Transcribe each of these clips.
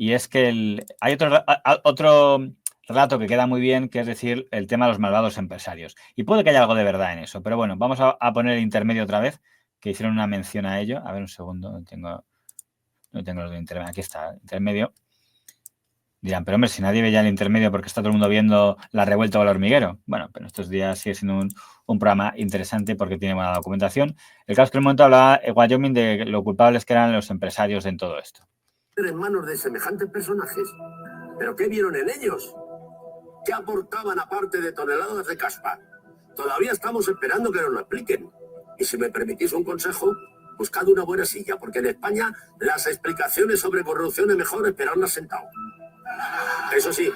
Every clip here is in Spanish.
y es que hay otro relato que queda muy bien, que es decir, el tema de los malvados empresarios. Y puede que haya algo de verdad en eso, pero bueno, vamos a poner el intermedio otra vez, que hicieron una mención a ello. A ver, un segundo, no tengo los de intermedio. Aquí está, intermedio. Dirán, pero hombre, si nadie ve ya el intermedio porque está todo el mundo viendo La revuelta o el hormiguero. Bueno, pero estos días sigue siendo un programa interesante porque tiene buena documentación. El caso es que en un momento hablaba Wyoming de lo culpables que eran los empresarios en todo esto. En manos de semejantes personajes. ¿Pero qué vieron en ellos? ¿Qué aportaban aparte de toneladas de caspa? Todavía estamos esperando que nos lo expliquen. Y si me permitís un consejo, buscad una buena silla, porque en España las explicaciones sobre corrupción es mejor esperarlas sentado. Eso sí,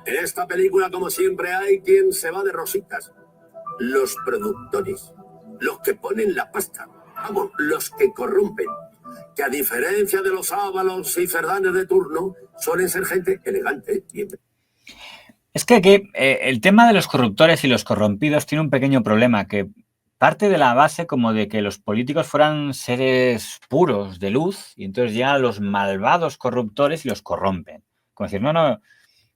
en esta película, como siempre, hay quien se va de rositas. Los productores, los que ponen la pasta, vamos, los que corrompen. Que a diferencia de los Ábalos y Cerdanes de turno, suelen ser gente elegante y... Es que aquí el tema de los corruptores y los corrompidos tiene un pequeño problema, que parte de la base como de que los políticos fueran seres puros, de luz, y entonces ya los malvados corruptores y los corrompen. Como decir, no,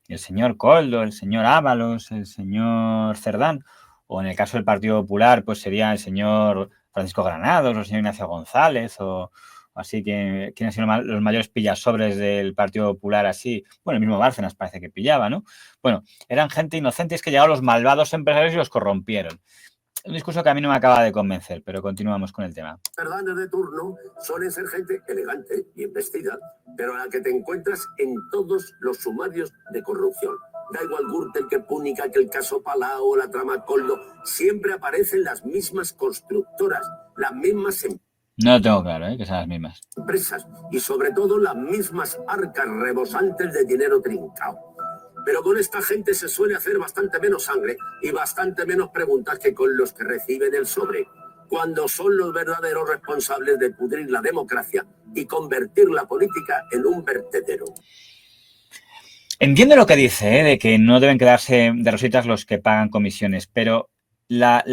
el señor Koldo, el señor Ábalos, el señor Cerdán, o en el caso del Partido Popular, pues sería el señor Francisco Granados, o el señor Ignacio González, o así, que ¿quiénes han sido los mayores pillasobres del Partido Popular así? Bueno, el mismo Bárcenas parece que pillaba, ¿no? Bueno, eran gente inocente, es que llegaron los malvados empresarios y los corrompieron. Un discurso que a mí no me acaba de convencer, pero continuamos con el tema. Cerdanes de turno suelen ser gente elegante, bien vestida, pero a la que te encuentras en todos los sumarios de corrupción. Da igual Gürtel que Púnica, que el caso Palau o la trama Koldo, siempre aparecen las mismas constructoras, las mismas No lo tengo claro, que son las mismas empresas y sobre todo las mismas arcas rebosantes de dinero trincado. Pero con esta gente se suele hacer bastante menos sangre y bastante menos preguntas que con los que reciben el sobre, cuando son los verdaderos responsables de pudrir la democracia y convertir la política en un vertedero. Entiendo lo que dice, de que no deben quedarse de rositas los que pagan comisiones, pero la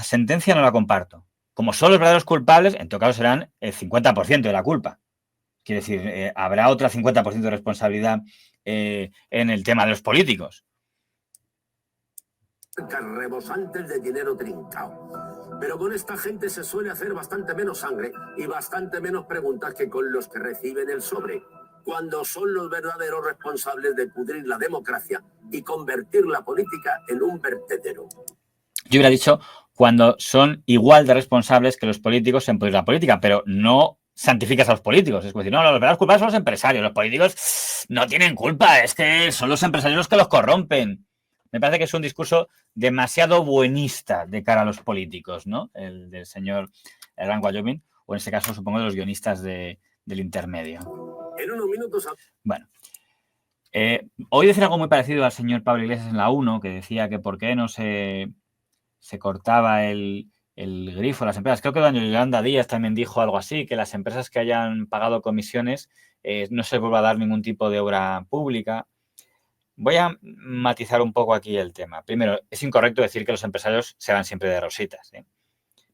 sentencia no la comparto. Como son los verdaderos culpables, en todo caso serán el 50% de la culpa. Quiere decir, habrá otra 50% de responsabilidad en el tema de los políticos. Rebosantes de dinero trincado. Pero con esta gente se suele hacer bastante menos sangre y bastante menos preguntas que con los que reciben el sobre, cuando son los verdaderos responsables de pudrir la democracia y convertir la política en un vertedero. Yo hubiera dicho cuando son igual de responsables que los políticos en pudrir la política, pero no santificas a los políticos. Es decir, no, los verdaderos culpables son los empresarios. Los políticos no tienen culpa, es que son los empresarios los que los corrompen. Me parece que es un discurso demasiado buenista de cara a los políticos, ¿no? El del señor Hernán Wyoming, o en este caso supongo de los guionistas del intermedio. En unos minutos... Bueno, oí decir algo muy parecido al señor Pablo Iglesias en la 1, que decía que por qué no se cortaba el grifo a las empresas. Creo que doña Yolanda Díaz también dijo algo así, que las empresas que hayan pagado comisiones no se vuelva a dar ningún tipo de obra pública. Voy a matizar un poco aquí el tema. Primero, es incorrecto decir que los empresarios se van siempre de rositas.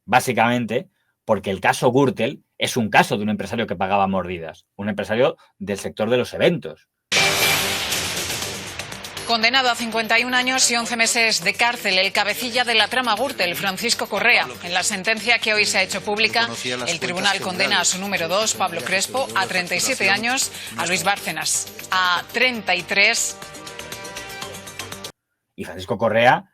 Básicamente, porque el caso Gürtel es un caso de un empresario que pagaba mordidas, un empresario del sector de los eventos. Condenado a 51 años y 11 meses de cárcel, el cabecilla de la trama Gürtel, Francisco Correa. En la sentencia que hoy se ha hecho pública, el tribunal condena a su número 2, Pablo Crespo, a 37 años, a Luis Bárcenas a 33. Y Francisco Correa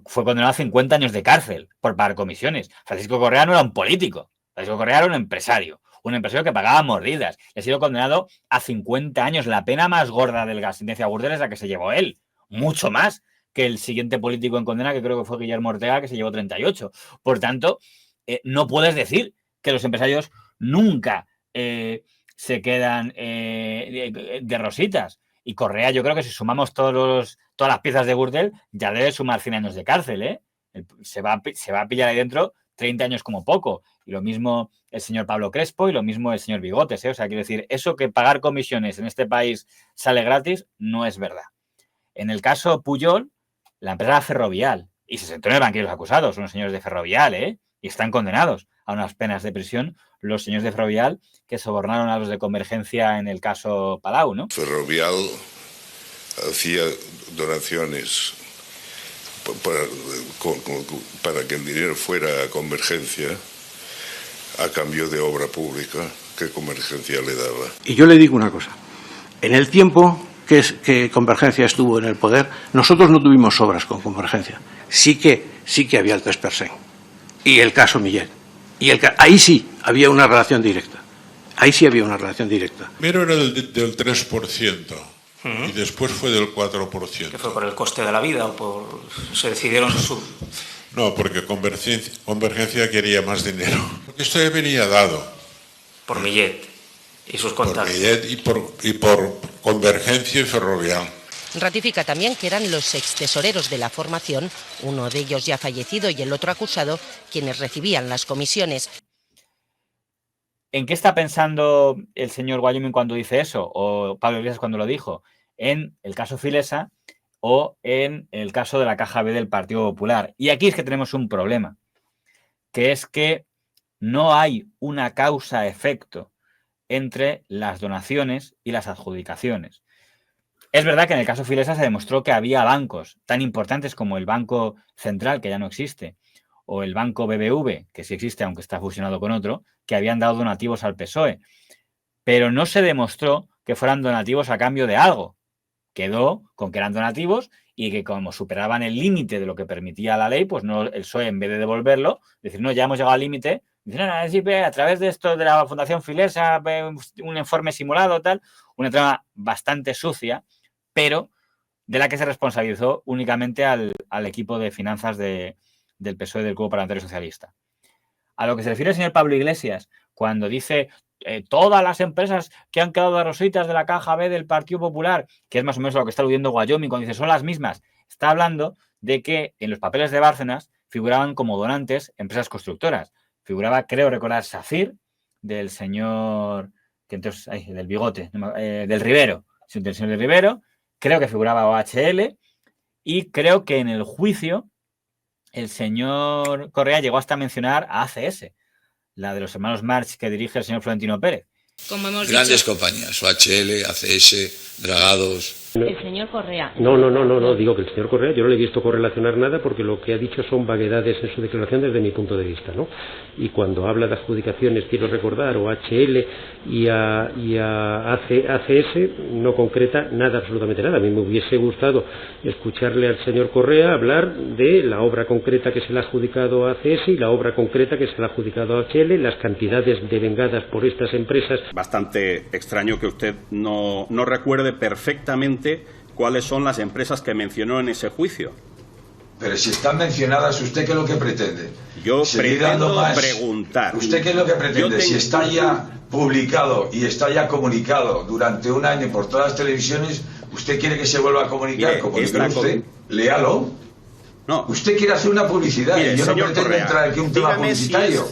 fue condenado a 50 años de cárcel por pagar comisiones. Francisco Correa no era un político, Francisco Correa era un empresario que pagaba mordidas. Y ha sido condenado a 50 años. La pena más gorda de la sentencia Gürtel es la que se llevó él. Mucho más que el siguiente político en condena, que creo que fue Guillermo Ortega, que se llevó 38. Por tanto, no puedes decir que los empresarios nunca se quedan de rositas. Y Correa, yo creo que si sumamos todas las piezas de Gürtel, ya debe sumar 100 años de cárcel, Se va a pillar ahí dentro 30 años como poco. Y lo mismo el señor Pablo Crespo y lo mismo el señor Bigotes, O sea, quiero decir, eso que pagar comisiones en este país sale gratis, no es verdad. En el caso Pujol, la empresa era Ferrovial y se sentó en el banquillo de los acusados, unos señores de Ferrovial, y están condenados a unas penas de prisión los señores de Ferrovial que sobornaron a los de Convergencia en el caso Palau, ¿no? Ferrovial hacía donaciones para que el dinero fuera a Convergencia a cambio de obra pública que Convergencia le daba. Y yo le digo una cosa. En el tiempo que Convergencia estuvo en el poder, nosotros no tuvimos obras con Convergencia. Sí que había el 3%. Y el caso Millet. Ahí sí había una relación directa. Ahí sí había una relación directa. Primero era del 3%. Y después fue del 4%. ¿Que fue por el coste de la vida o por se decidieron No, porque Convergencia quería más dinero. Porque esto ya venía dado. Por Millet y sus contactos. Por Millet y por Convergencia y Ferrovial. Ratifica también que eran los extesoreros de la formación, uno de ellos ya fallecido y el otro acusado, quienes recibían las comisiones. ¿En qué está pensando el señor Wyoming cuando dice eso? O Pablo Iglesias cuando lo dijo. ¿En el caso Filesa o en el caso de la Caja B del Partido Popular? Y aquí es que tenemos un problema, que es que no hay una causa-efecto entre las donaciones y las adjudicaciones. Es verdad que en el caso Filesa se demostró que había bancos tan importantes como el Banco Central, que ya no existe, o el Banco BBV, que sí existe aunque está fusionado con otro, que habían dado donativos al PSOE. Pero no se demostró que fueran donativos a cambio de algo. Quedó con que eran donativos y que como superaban el límite de lo que permitía la ley, pues no, el PSOE en vez de devolverlo, decir, no, ya hemos llegado al límite, dice, no, a través de esto de la Fundación Filesa, un informe simulado, tal, una trama bastante sucia, pero de la que se responsabilizó únicamente al equipo de finanzas del PSOE del Grupo Parlamentario Socialista. A lo que se refiere el señor Pablo Iglesias, cuando dice todas las empresas que han quedado de rositas de la Caja B del Partido Popular, que es más o menos a lo que está aludiendo Wyoming cuando dice son las mismas, está hablando de que en los papeles de Bárcenas figuraban como donantes empresas constructoras. Figuraba, creo recordar, SACIR, del señor, que entonces, del bigote, del Rivero, del señor del Rivero, creo que figuraba OHL y creo que en el juicio el señor Correa llegó hasta a mencionar a ACS, la de los hermanos March que dirige el señor Florentino Pérez. Como hemos Grandes dicho, compañías, OHL, ACS, Dragados. El señor Correa. No, digo que el señor Correa, yo no le he visto correlacionar nada porque lo que ha dicho son vaguedades en su declaración desde mi punto de vista, ¿no? Y cuando habla de adjudicaciones, quiero recordar, o HL y a ACS, no concreta nada, absolutamente nada. A mí me hubiese gustado escucharle al señor Correa hablar de la obra concreta que se le ha adjudicado a ACS y la obra concreta que se le ha adjudicado a HL, las cantidades devengadas por estas empresas. Bastante extraño que usted no recuerde perfectamente cuáles son las empresas que mencionó en ese juicio. Pero si están mencionadas, ¿usted qué es lo que pretende? Yo pretendo preguntar. ¿Usted qué es lo que pretende? Si está ya publicado y está ya comunicado durante un año por todas las televisiones, ¿usted quiere que se vuelva a comunicar? Usted, léalo. No. Usted quiere hacer una publicidad y yo no pretendo entrar aquí un tema publicitario.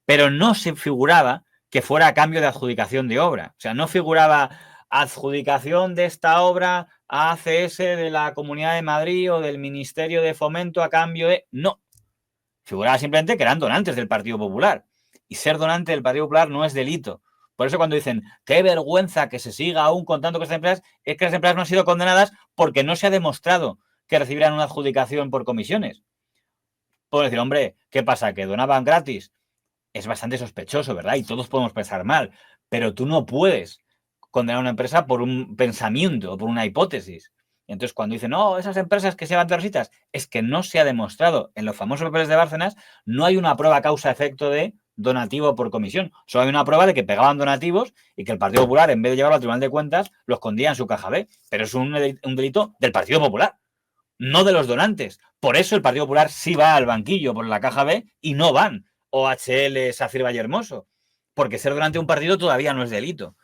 Pero no se figuraba que fuera a cambio de adjudicación de obra. O sea, no figuraba adjudicación de esta obra a ACS de la Comunidad de Madrid o del Ministerio de Fomento a cambio de... No. Figuraba simplemente que eran donantes del Partido Popular. Y ser donante del Partido Popular no es delito. Por eso cuando dicen, qué vergüenza que se siga aún contando con estas empresas, es que las empresas no han sido condenadas porque no se ha demostrado que recibieran una adjudicación por comisiones. Puedo decir, hombre, ¿qué pasa? ¿Que donaban gratis? Es bastante sospechoso, ¿verdad? Y todos podemos pensar mal. Pero tú no puedes condenar a una empresa por un pensamiento o por una hipótesis. Y entonces cuando dicen, no, esas empresas que se van de rositas, es que no se ha demostrado en los famosos papeles de Bárcenas, no hay una prueba causa-efecto de donativo por comisión. Solo hay una prueba de que pegaban donativos y que el Partido Popular, en vez de llevarlo al Tribunal de Cuentas, lo escondía en su caja B. Pero es un delito del Partido Popular, no de los donantes. Por eso el Partido Popular sí va al banquillo por la caja B y no van OHL, SACIR, Vallehermoso, porque ser donante de un partido todavía no es delito.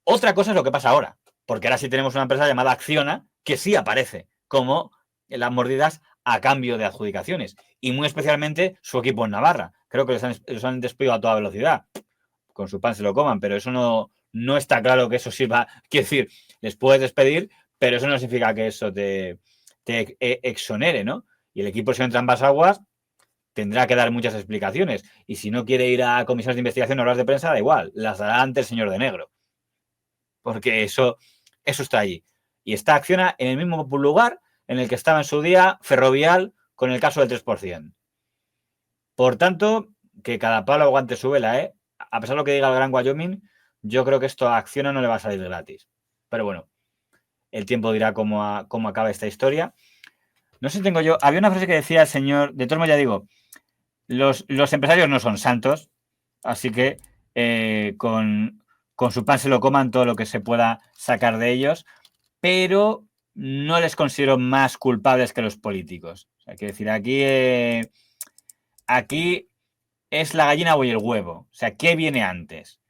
Otra cosa es lo que pasa ahora, porque ahora sí tenemos una empresa llamada Acciona que sí aparece como las mordidas a cambio de adjudicaciones y muy especialmente su equipo en Navarra. Creo que los han despedido a toda velocidad. Con su pan se lo coman, pero eso no está claro que eso sirva. Quiero decir, les puedes despedir, pero eso no significa que eso te exonere, ¿no? Y el equipo se entra en ambas aguas tendrá que dar muchas explicaciones. Y si no quiere ir a comisiones de investigación o horas de prensa, da igual, las dará ante el señor de negro. Porque eso está allí. Y Acciona en el mismo lugar en el que estaba en su día Ferrovial con el caso del 3%. Por tanto, que cada palo aguante su vela, ¿eh? A pesar de lo que diga el Gran Wyoming, yo creo que esto a Acciona no le va a salir gratis. Pero bueno, el tiempo dirá cómo acaba esta historia. No sé si tengo yo... Había una frase que decía el señor... De todos modos, ya digo, los empresarios no son santos, así que con su pan se lo coman todo lo que se pueda sacar de ellos, pero no les considero más culpables que los políticos. O sea, quiero decir, aquí es la gallina o el huevo. O sea, ¿qué viene antes?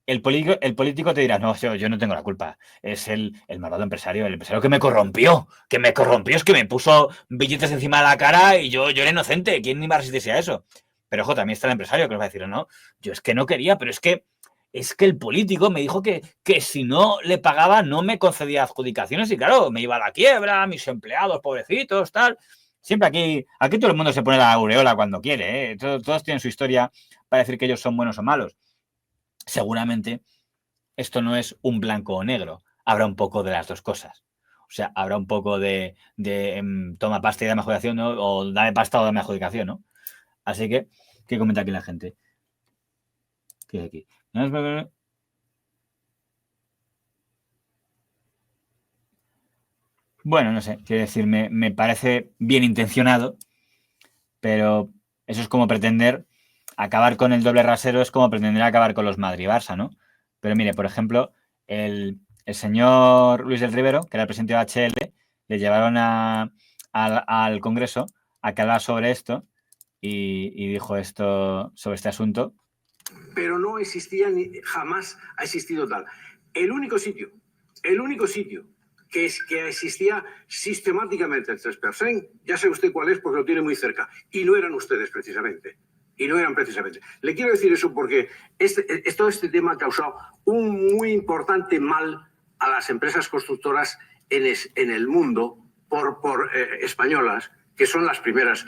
El político te dirá, no, yo no tengo la culpa. Es el malvado empresario, el empresario que me corrompió, es que me puso billetes encima de la cara y yo era inocente. ¿Quién iba a resistirse a eso? Pero, ojo, también está el empresario que nos va a decir, no, yo es que no quería, pero es que el político me dijo que si no le pagaba no me concedía adjudicaciones y, claro, me iba a la quiebra, mis empleados, pobrecitos, tal. Siempre aquí todo el mundo se pone la aureola cuando quiere, ¿eh? Todos tienen su historia para decir que ellos son buenos o malos. Seguramente esto no es un blanco o negro. Habrá un poco de las dos cosas. O sea, habrá un poco de toma pasta y dame adjudicación, ¿no? O dame pasta o dame adjudicación, ¿no? Así que, ¿qué comenta aquí la gente? ¿Qué hay aquí? Bueno, no sé, quiero decir, me parece bien intencionado, pero eso es como pretender acabar con el doble rasero, es como pretender acabar con los Madrid-Barça, ¿no? Pero mire, por ejemplo, el señor Luis del Rivero, que era el presidente de HL, le llevaron al Congreso a que hablara sobre esto y dijo esto sobre este asunto. Pero no existía, jamás ha existido tal. El único sitio que existía sistemáticamente el 3%, ya sabe usted cuál es porque lo tiene muy cerca, y no eran ustedes precisamente. Le quiero decir eso porque todo este tema ha causado un muy importante mal a las empresas constructoras en el mundo por españolas, que son las primeras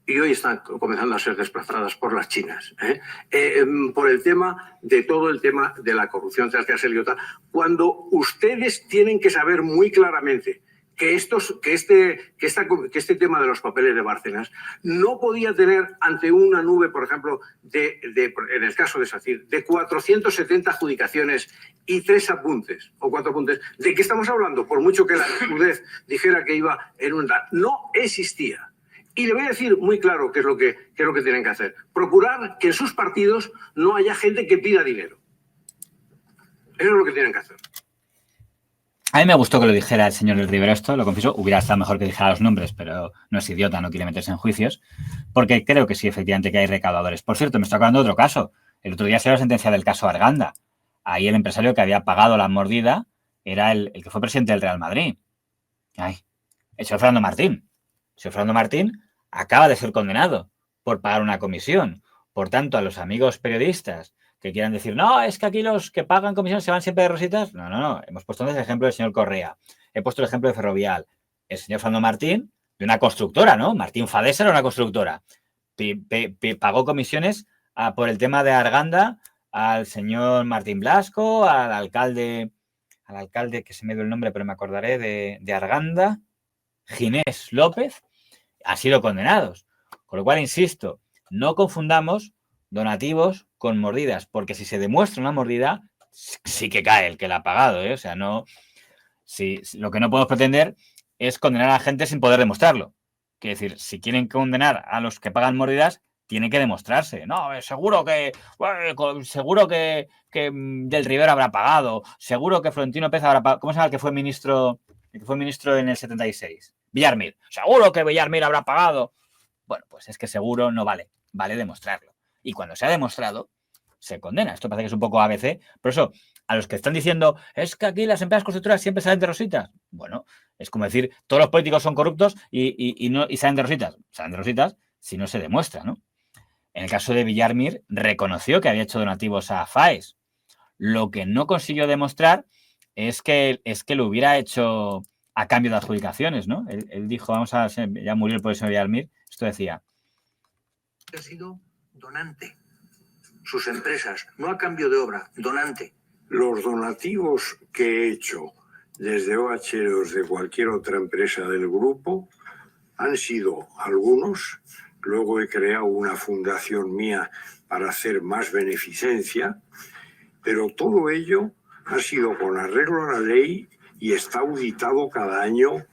y hoy están comenzando a ser desplazadas por las chinas, por el tema de todo el tema de la corrupción transnacional, cuando ustedes tienen que saber muy claramente que este tema de los papeles de Bárcenas no podía tener ante una nube, por ejemplo, en el caso de SACIR, de 470 adjudicaciones y 3 apuntes o 4 apuntes. ¿De qué estamos hablando? Por mucho que la Judez dijera que iba en un... No existía. Y le voy a decir muy claro qué es lo que tienen que hacer. Procurar que en sus partidos no haya gente que pida dinero. Eso es lo que tienen que hacer. A mí me gustó que lo dijera el señor del Rivero esto, lo confieso, hubiera estado mejor que dijera los nombres, pero no es idiota, no quiere meterse en juicios, porque creo que sí, efectivamente, que hay recaudadores. Por cierto, me está acordando de otro caso. El otro día se dio la sentencia del caso Arganda. Ahí el empresario que había pagado la mordida era el que fue presidente del Real Madrid. Ay, el señor Fernando Martín. El señor Fernando Martín acaba de ser condenado por pagar una comisión. Por tanto, a los amigos periodistas que quieran decir, no, es que aquí los que pagan comisiones se van siempre de rositas. No. Hemos puesto entonces el ejemplo del señor Correa. He puesto el ejemplo de Ferrovial. El señor Fernando Martín, de una constructora, ¿no? Martín Fadesa era una constructora. Pagó comisiones por el tema de Arganda al señor Martín Blasco, al alcalde que se me dio el nombre, pero me acordaré de Arganda, Ginés López, han sido condenados. Con lo cual, insisto, no confundamos donativos con mordidas, porque si se demuestra una mordida, sí que cae el que la ha pagado, ¿eh? O sea, no... lo que no podemos pretender es condenar a la gente sin poder demostrarlo. Quiere decir, si quieren condenar a los que pagan mordidas, tiene que demostrarse. No, seguro que Del Rivero habrá pagado, seguro que Florentino Pérez habrá pagado. ¿Cómo se llama el que fue ministro en el 76? Villarmir. Seguro que Villarmir habrá pagado. Bueno, pues es que seguro no vale demostrarlo. Y cuando se ha demostrado, se condena. Esto parece que es un poco ABC. Por eso, a los que están diciendo, es que aquí las empresas constructoras siempre salen de rositas. Bueno, es como decir, todos los políticos son corruptos y salen de rositas. Salen de rositas si no se demuestra, ¿no? En el caso de Villarmir, reconoció que había hecho donativos a FAES. Lo que no consiguió demostrar es que lo hubiera hecho a cambio de adjudicaciones, ¿no? Él dijo, ya murió el profesor Villarmir, esto decía, Ha sido donante. Sus empresas, no a cambio de obra, donante. Los donativos que he hecho desde OHL o de cualquier otra empresa del grupo han sido algunos. Luego he creado una fundación mía para hacer más beneficencia, pero todo ello ha sido con arreglo a la ley y está auditado cada año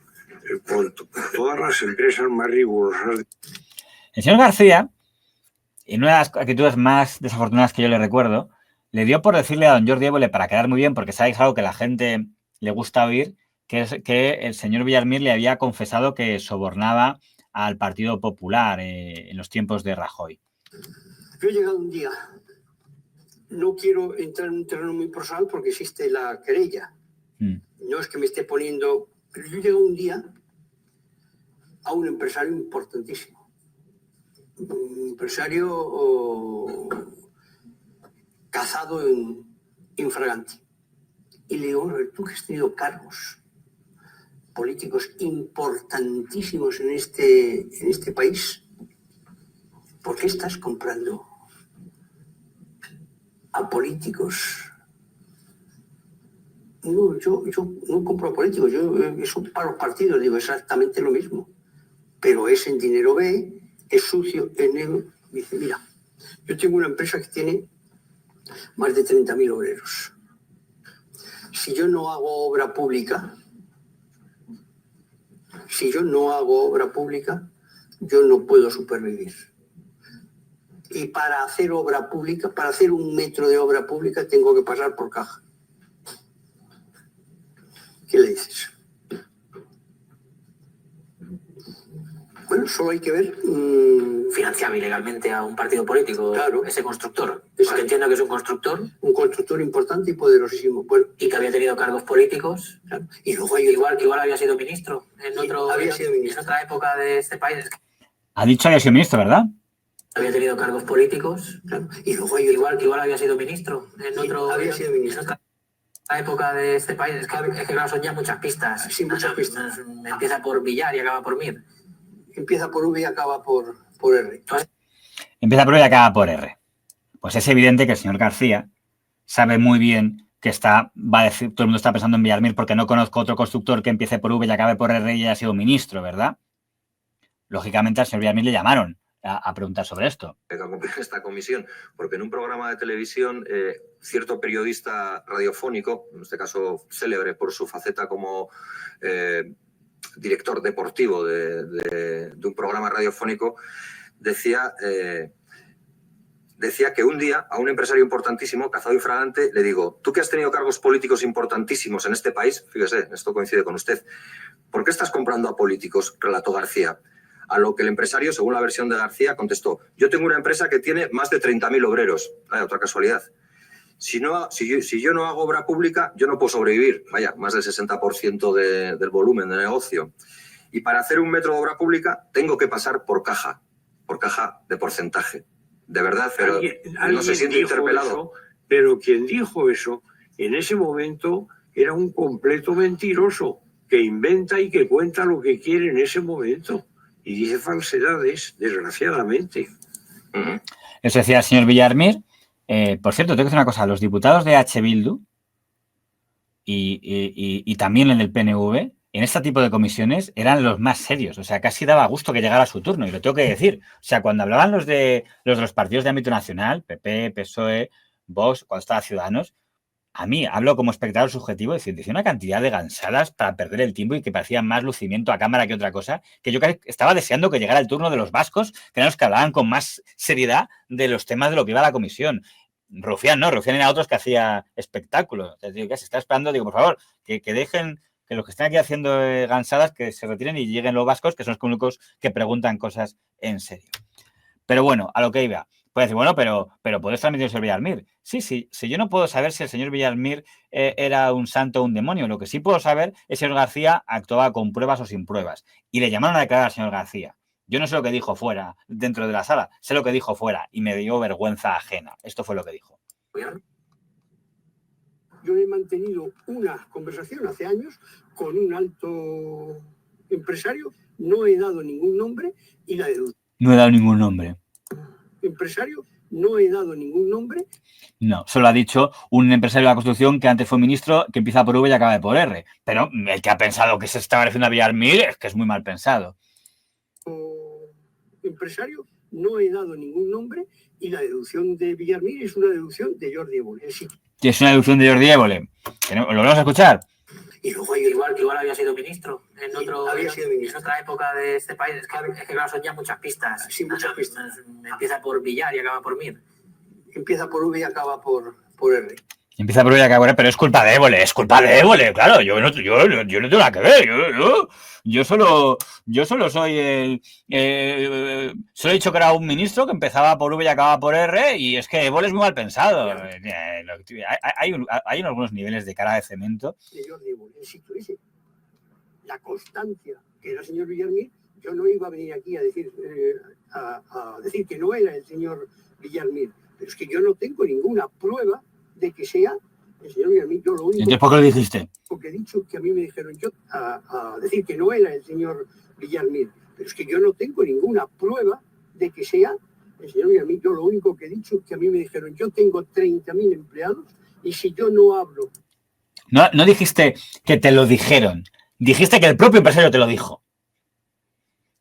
por todas las empresas más rigurosas. El señor García, en una de las actitudes más desafortunadas que yo le recuerdo, le dio por decirle a don Jordi Évole, para quedar muy bien, porque sabéis algo que a la gente le gusta oír, que es que el señor Villarmir le había confesado que sobornaba al Partido Popular en los tiempos de Rajoy. Yo he llegado un día, no quiero entrar en un terreno muy personal porque existe la querella. No es que me esté poniendo, pero yo he llegado un día a un empresario importantísimo. Un empresario cazado en infraganti. Y le digo, tú que has tenido cargos políticos importantísimos en este país, ¿por qué estás comprando a políticos? No, yo no compro a políticos, eso para los partidos digo exactamente lo mismo, pero es en dinero B, es sucio, es negro. Dice, mira, yo tengo una empresa que tiene más de 30.000 obreros. Si yo no hago obra pública, yo no puedo supervivir. Y para hacer obra pública, para hacer un metro de obra pública, tengo que pasar por caja. ¿Qué le dices? Bueno, solo hay que ver... ¿Financiaba ilegalmente a un partido político? Claro. Ese constructor. Porque entiendo que es un constructor. Un constructor importante y poderosísimo. Bueno, y que había tenido cargos políticos. Claro. Y luego hay igual había sido ministro en otra época de este país. Ha dicho que había sido ministro, ¿verdad? Había tenido cargos políticos. Claro. Y luego hay igual había sido ministro en otra época de este país. Es que claro, son ya muchas pistas. Sí, muchas pistas. Empieza por Villar y acaba por Mir. Empieza por V y acaba por R. Empieza por V y acaba por R. Pues es evidente que el señor García sabe muy bien que va a decir, todo el mundo está pensando en Villarmir porque no conozco otro constructor que empiece por V y acabe por R y haya sido ministro, ¿verdad? Lógicamente al señor Villarmir le llamaron a preguntar sobre esto. Esta comisión, porque en un programa de televisión cierto periodista radiofónico, en este caso célebre por su faceta como director deportivo de un programa radiofónico, decía que un día a un empresario importantísimo, Cazado y Fragante, le digo, tú que has tenido cargos políticos importantísimos en este país, fíjese, esto coincide con usted, ¿por qué estás comprando a políticos?, relató García. A lo que el empresario, según la versión de García, contestó, yo tengo una empresa que tiene más de 30.000 obreros. Vaya, otra casualidad. Si yo no hago obra pública, yo no puedo sobrevivir. Vaya, más del 60% del volumen de negocio. Y para hacer un metro de obra pública, tengo que pasar por caja de porcentaje. De verdad, pero no se siente interpelado. Eso, pero quien dijo eso, en ese momento, era un completo mentiroso, que inventa y que cuenta lo que quiere en ese momento. Y dice falsedades, desgraciadamente. Eso decía el señor Villarmir. Por cierto, tengo que decir una cosa. Los diputados de H. Bildu y también en el PNV, en este tipo de comisiones, eran los más serios. O sea, casi daba gusto que llegara su turno. Y lo tengo que decir. O sea, cuando hablaban los de los partidos de ámbito nacional, PP, PSOE, Vox, cuando estaba Ciudadanos, a mí, hablo como espectador subjetivo, decía una cantidad de gansadas para perder el tiempo y que parecían más lucimiento a cámara que otra cosa, que yo estaba deseando que llegara el turno de los vascos, que eran los que hablaban con más seriedad de los temas de lo que iba a la comisión. Rufián no, Rufián era otros que hacía espectáculos. Entonces, digo, se está esperando, digo, por favor, que dejen, que los que están aquí haciendo gansadas, que se retiren y lleguen los vascos, que son los únicos que preguntan cosas en serio. Pero bueno, a lo que iba. Puede decir, bueno, pero ¿puedes transmitir el señor Villarmir? Sí, yo no puedo saber si el señor Villarmir era un santo o un demonio. Lo que sí puedo saber es si el señor García actuaba con pruebas o sin pruebas. Y le llamaron a declarar al señor García. Yo no sé lo que dijo fuera, dentro de la sala, sé lo que dijo fuera y me dio vergüenza ajena. Esto fue lo que dijo. Yo he mantenido una conversación hace años con un alto empresario, no he dado ningún nombre y la deducción. No he dado ningún nombre. Empresario, no he dado ningún nombre. No, solo ha dicho un empresario de la construcción que antes fue ministro, que empieza por V y acaba por R. Pero el que ha pensado que se estaba refiriendo a Villarmir es que es muy mal pensado. Empresario, no he dado ningún nombre y la deducción de Villarmir es una deducción de Jordi Évole. Es una deducción de Jordi Évole. ¿Lo vamos a escuchar? Y luego igual había sido ministro en otra época de este país. Es que claro, son ya muchas pistas. Sí, muchas pistas. Empieza por Villar y acaba por Mir. Empieza por V y acaba por R. Empieza por V y acaba por R, pero es culpa de Évole, claro. Yo no tengo nada que ver. Yo solo soy solo he dicho que era un ministro que empezaba por V y acababa por R, y es que Évole es muy mal pensado. Hay algunos niveles de cara de cemento. Señor Évole, si tuviese la constancia que era el señor Villarmir, yo no iba a venir aquí a decir que no era el señor Villarmir. Pero es que yo no tengo ninguna prueba de que sea el señor Villarmir. Yo lo único. ¿Entonces por qué lo dijiste? Porque he dicho que a mí me dijeron a decir que no era el señor Villarmir. Pero es que yo no tengo ninguna prueba de que sea el señor Villarmir. Yo lo único que he dicho es que a mí me dijeron, yo tengo 30.000 empleados y si yo no hablo. No dijiste que te lo dijeron. Dijiste que el propio empresario te lo dijo.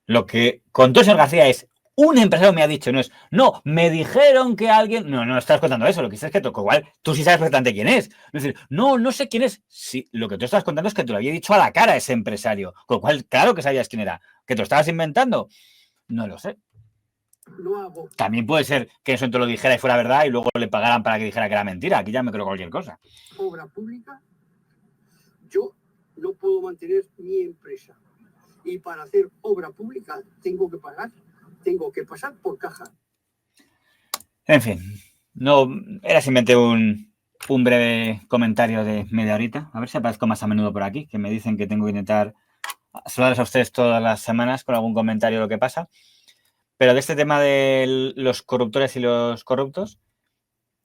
Lo que contó el señor García es: un empresario me ha dicho, no, me dijeron que alguien... No estás contando eso, lo que dices es que igual tú sí sabes perfectamente quién es. Es decir, no sé quién es. Sí, lo que tú estás contando es que te lo había dicho a la cara ese empresario, con lo cual, claro que sabías quién era. ¿Que te lo estabas inventando? No lo sé. También puede ser que eso te lo dijera y fuera verdad y luego le pagaran para que dijera que era mentira. Aquí ya me creo cualquier cosa. Obra pública, yo no puedo mantener mi empresa. Y para hacer obra pública tengo que pasar por caja. En fin, no era simplemente un breve comentario de media horita. A ver si aparezco más a menudo por aquí, que me dicen que tengo que intentar saludarles a ustedes todas las semanas con algún comentario de lo que pasa. Pero de este tema de los corruptores y los corruptos,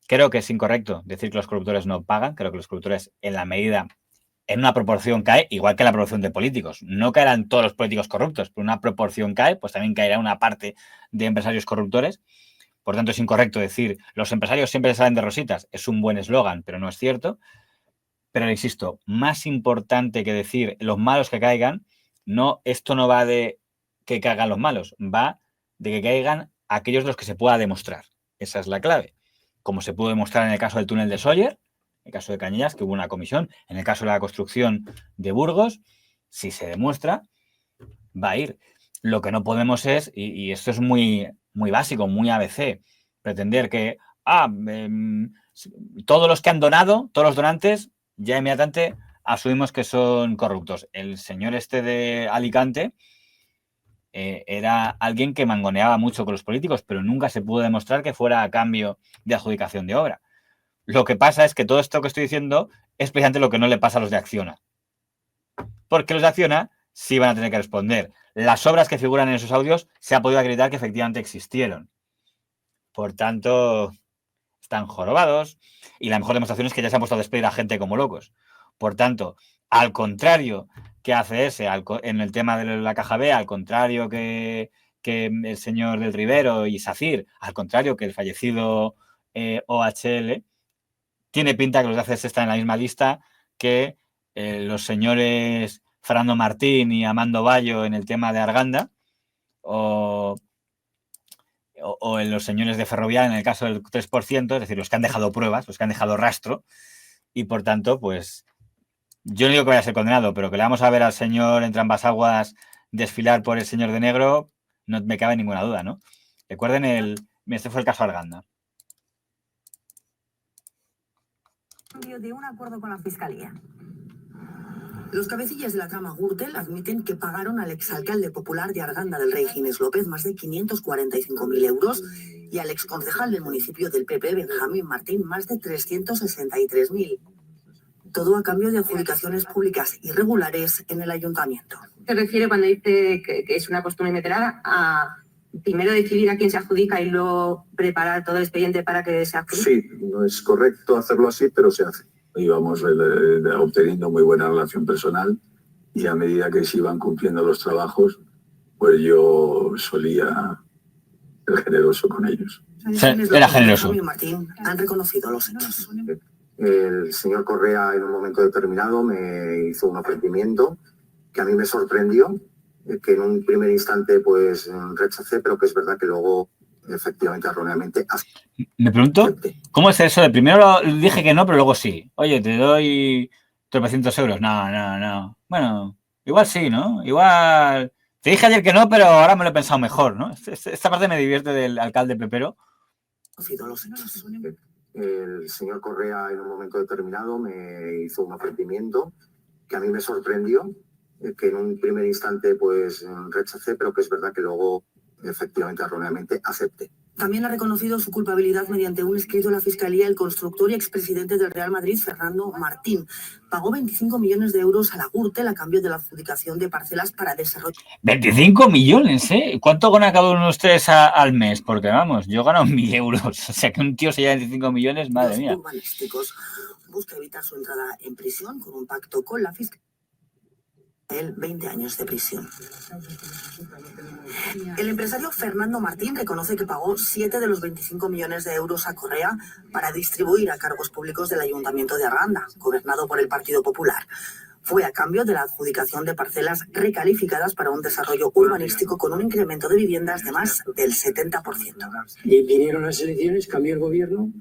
creo que es incorrecto decir que los corruptores no pagan. Creo que los corruptores, en una proporción cae, igual que la proporción de políticos. No caerán todos los políticos corruptos, pero una proporción cae, pues también caerá una parte de empresarios corruptores. Por tanto, es incorrecto decir los empresarios siempre salen de rositas. Es un buen eslogan, pero no es cierto. Pero insisto, más importante que decir los malos que caigan, esto no va de que caigan los malos, va de que caigan aquellos de los que se pueda demostrar. Esa es la clave. Como se pudo demostrar en el caso del túnel de Sóller, en el caso de Cañellas, que hubo una comisión, en el caso de la construcción de Burgos, si se demuestra, va a ir. Lo que no podemos es, y esto es muy, muy básico, muy ABC, pretender que todos los que han donado, todos los donantes, ya inmediatamente asumimos que son corruptos. El señor de Alicante era alguien que mangoneaba mucho con los políticos, pero nunca se pudo demostrar que fuera a cambio de adjudicación de obra. Lo que pasa es que todo esto que estoy diciendo es precisamente lo que no le pasa a los de Acciona. Porque los de Acciona sí van a tener que responder. Las obras que figuran en esos audios se ha podido acreditar que efectivamente existieron. Por tanto, están jorobados y la mejor demostración es que ya se han puesto a despedir a gente como locos. Por tanto, al contrario que ACS en el tema de la caja B, al contrario que el señor del Rivero y SACIR, al contrario que el fallecido OHL, tiene pinta que los de ACS están en la misma lista que los señores Fernando Martín y Amando Bayo en el tema de Arganda o en los señores de Ferrovial en el caso del 3%, es decir, los que han dejado pruebas, los que han dejado rastro, y por tanto, pues yo no digo que vaya a ser condenado, pero que le vamos a ver al señor entre ambas aguas desfilar por el señor de negro, no me cabe ninguna duda, ¿no? Recuerden este fue el caso Arganda. De un acuerdo con la Fiscalía. Los cabecillas de la trama Gürtel admiten que pagaron al exalcalde popular de Arganda del Rey, Ginés López, más de 545.000 euros y al exconcejal del municipio del PP, Benjamín Martín, más de 363.000. Todo a cambio de adjudicaciones públicas irregulares en el ayuntamiento. Se refiere cuando dice que es una costumbre meterada a primero decidir a quién se adjudica y luego preparar todo el expediente para que se adjudique. Sí, no es correcto hacerlo así, pero se hace. Íbamos obteniendo muy buena relación personal y a medida que se iban cumpliendo los trabajos, pues yo solía generoso con ellos. Era generoso. Martín han reconocido los hechos. El señor Correa en un momento determinado me hizo un ofrecimiento que a mí me sorprendió, que en un primer instante pues rechacé, pero que es verdad que luego efectivamente erróneamente. Me pregunto, ¿cómo es eso de primero dije que no, pero luego sí? Oye, te doy 300 euros. No. Bueno, igual sí, ¿no? Igual... Te dije ayer que no, pero ahora me lo he pensado mejor, ¿no? Esta parte me divierte del alcalde Pepero. El señor Correa en un momento determinado me hizo un ofrecimiento que a mí me sorprendió, que en un primer instante pues rechacé, pero que es verdad que luego efectivamente erróneamente acepté. También ha reconocido su culpabilidad mediante un escrito a la Fiscalía el constructor y expresidente del Real Madrid, Fernando Martín. Pagó 25 millones de euros a la Gürtel a cambio de la adjudicación de parcelas para desarrollo. 25 millones, ¿eh? ¿Cuánto gana cada uno de ustedes al mes? Porque vamos, yo gano 1.000 euros. O sea, que un tío se lleva 25 millones, madre mía. Los urbanísticos busca evitar su entrada en prisión con un pacto con la Fiscalía. Él 20 años de prisión. El empresario Fernando Martín reconoce que pagó 7 de los 25 millones de euros a Correa para distribuir a cargos públicos del Ayuntamiento de Arganda, gobernado por el Partido Popular. Fue a cambio de la adjudicación de parcelas recalificadas para un desarrollo urbanístico con un incremento de viviendas de más del 70%. Y vinieron las elecciones, cambió el gobierno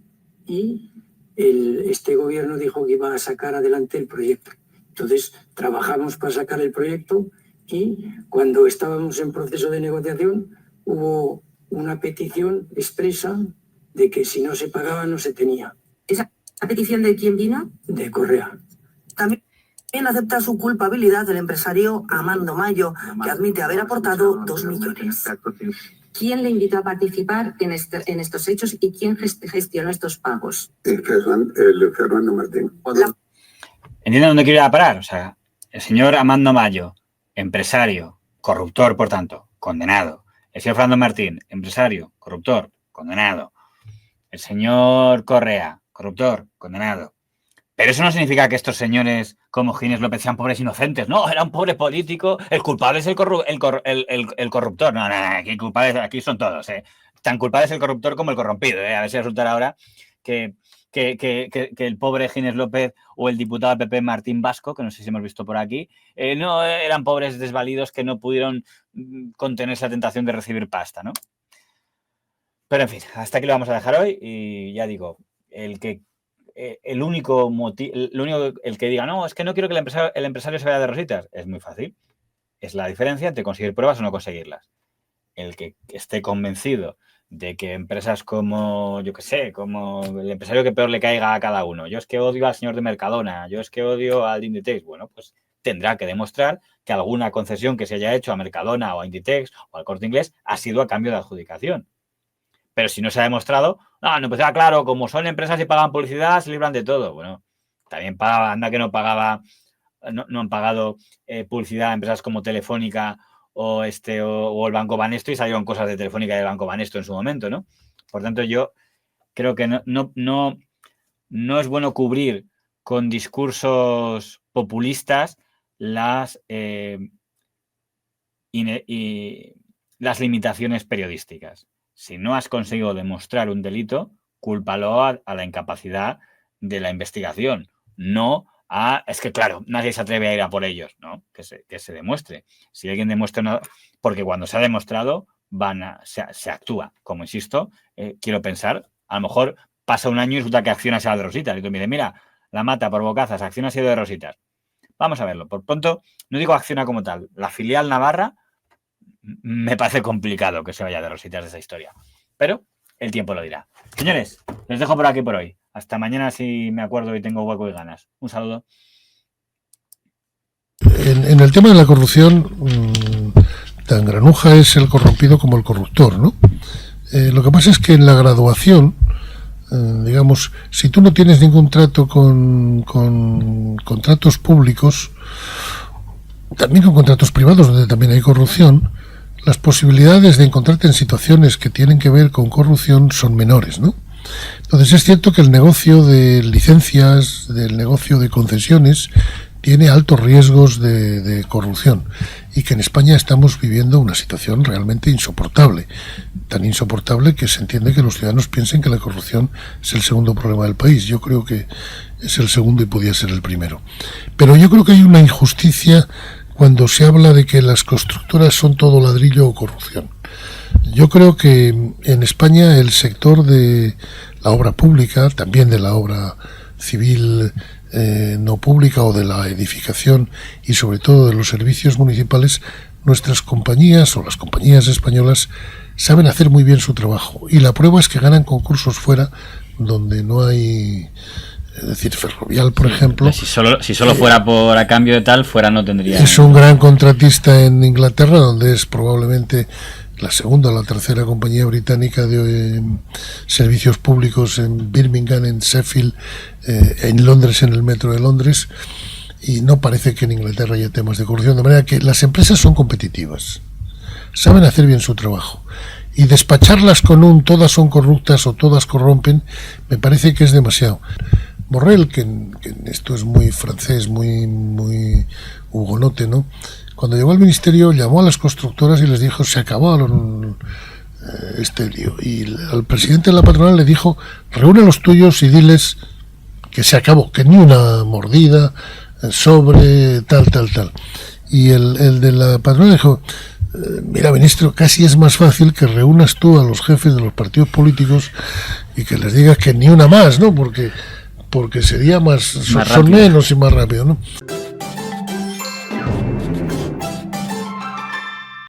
y este gobierno dijo que iba a sacar adelante el proyecto. Entonces, trabajamos para sacar el proyecto y cuando estábamos en proceso de negociación hubo una petición expresa de que si no se pagaba no se tenía. ¿Esa petición de quién vino? De Correa. También acepta su culpabilidad el empresario Amando Mayo, que admite haber aportado 2 millones. ¿Quién le invitó a participar en estos hechos y quién gestionó estos pagos? El Fernando Martín. ¿Entienden dónde quiero ir a parar? O sea, el señor Amando Mayo, empresario, corruptor, por tanto, condenado. El señor Fernando Martín, empresario, corruptor, condenado. El señor Correa, corruptor, condenado. Pero eso no significa que estos señores como Ginés López sean pobres inocentes. No, era un pobre político. El culpable es el corruptor. No, aquí culpables, aquí son todos. Tan culpable es el corruptor como el corrompido. A ver si resulta ahora que el pobre Ginés López o el diputado del PP Martín Vasco, que no sé si hemos visto por aquí, no eran pobres desvalidos que no pudieron contenerse la tentación de recibir pasta, ¿no? Pero en fin, hasta aquí lo vamos a dejar hoy y ya digo, el que diga, no, es que no quiero que el empresario se vaya de rositas, es muy fácil. Es la diferencia entre conseguir pruebas o no conseguirlas. El que esté convencido de que empresas como, yo qué sé, como el empresario que peor le caiga a cada uno. Yo es que odio al señor de Mercadona, yo es que odio al Inditex. Bueno, pues tendrá que demostrar que alguna concesión que se haya hecho a Mercadona o a Inditex o al Corte Inglés ha sido a cambio de adjudicación. Pero si no se ha demostrado, no pues claro, como son empresas y pagan publicidad, se libran de todo. Bueno, también pagaba, anda que no pagaba, no han pagado publicidad a empresas como Telefónica o el Banco Banesto y salieron cosas de Telefónica y del Banco Banesto en su momento, ¿no? Por tanto, yo creo que no es bueno cubrir con discursos populistas las limitaciones periodísticas. Si no has conseguido demostrar un delito, cúlpalo a la incapacidad de la investigación, no es que claro, nadie se atreve a ir a por ellos, ¿no? Que se demuestre. Si alguien demuestra porque cuando se ha demostrado se actúa. Como insisto, quiero pensar, a lo mejor pasa un año y resulta que Acciona se va de rositas. Y tú me dices, mira, la mata por bocazas, Acciona se ha ido de rositas. Vamos a verlo. Por pronto, no digo Acciona como tal. La filial Navarra me parece complicado que se vaya de rositas de esa historia. Pero el tiempo lo dirá. Señores, les dejo por aquí por hoy. Hasta mañana si me acuerdo y tengo hueco y ganas. Un saludo. En el tema de la corrupción, tan granuja es el corrompido como el corruptor, ¿no? Lo que pasa es que en la graduación, digamos, si tú no tienes ningún trato con contratos públicos, también con contratos privados donde también hay corrupción, las posibilidades de encontrarte en situaciones que tienen que ver con corrupción son menores, ¿no? Entonces es cierto que el negocio de licencias, del negocio de concesiones, tiene altos riesgos de corrupción y que en España estamos viviendo una situación realmente insoportable, tan insoportable que se entiende que los ciudadanos piensen que la corrupción es el segundo problema del país. Yo creo que es el segundo y podía ser el primero. Pero yo creo que hay una injusticia cuando se habla de que las constructoras son todo ladrillo o corrupción. Yo creo que en España el sector de la obra pública, también de la obra civil no pública o de la edificación y sobre todo de los servicios municipales, nuestras compañías o las compañías españolas saben hacer muy bien su trabajo. Y la prueba es que ganan concursos fuera donde no hay... Es decir, Ferrovial, por ejemplo... Si solo fuera por a cambio de tal, fuera no tendría... Es un gran contratista en Inglaterra, donde es probablemente la segunda o la tercera compañía británica de servicios públicos en Birmingham, en Sheffield, en Londres, en el metro de Londres, y no parece que en Inglaterra haya temas de corrupción, de manera que las empresas son competitivas, saben hacer bien su trabajo. Y despacharlas con un todas son corruptas o todas corrompen, me parece que es demasiado. Borrell, que en esto es muy francés, muy hugonote, ¿no? Cuando llegó al ministerio llamó a las constructoras y les dijo, se acabó este lío. Y al presidente de la patronal le dijo, reúne a los tuyos y diles que se acabó, que ni una mordida sobre tal. Y el de la patronal dijo, mira, ministro, casi es más fácil que reúnas tú a los jefes de los partidos políticos y que les digas que ni una más, ¿no? Porque sería son menos y más rápido, ¿no?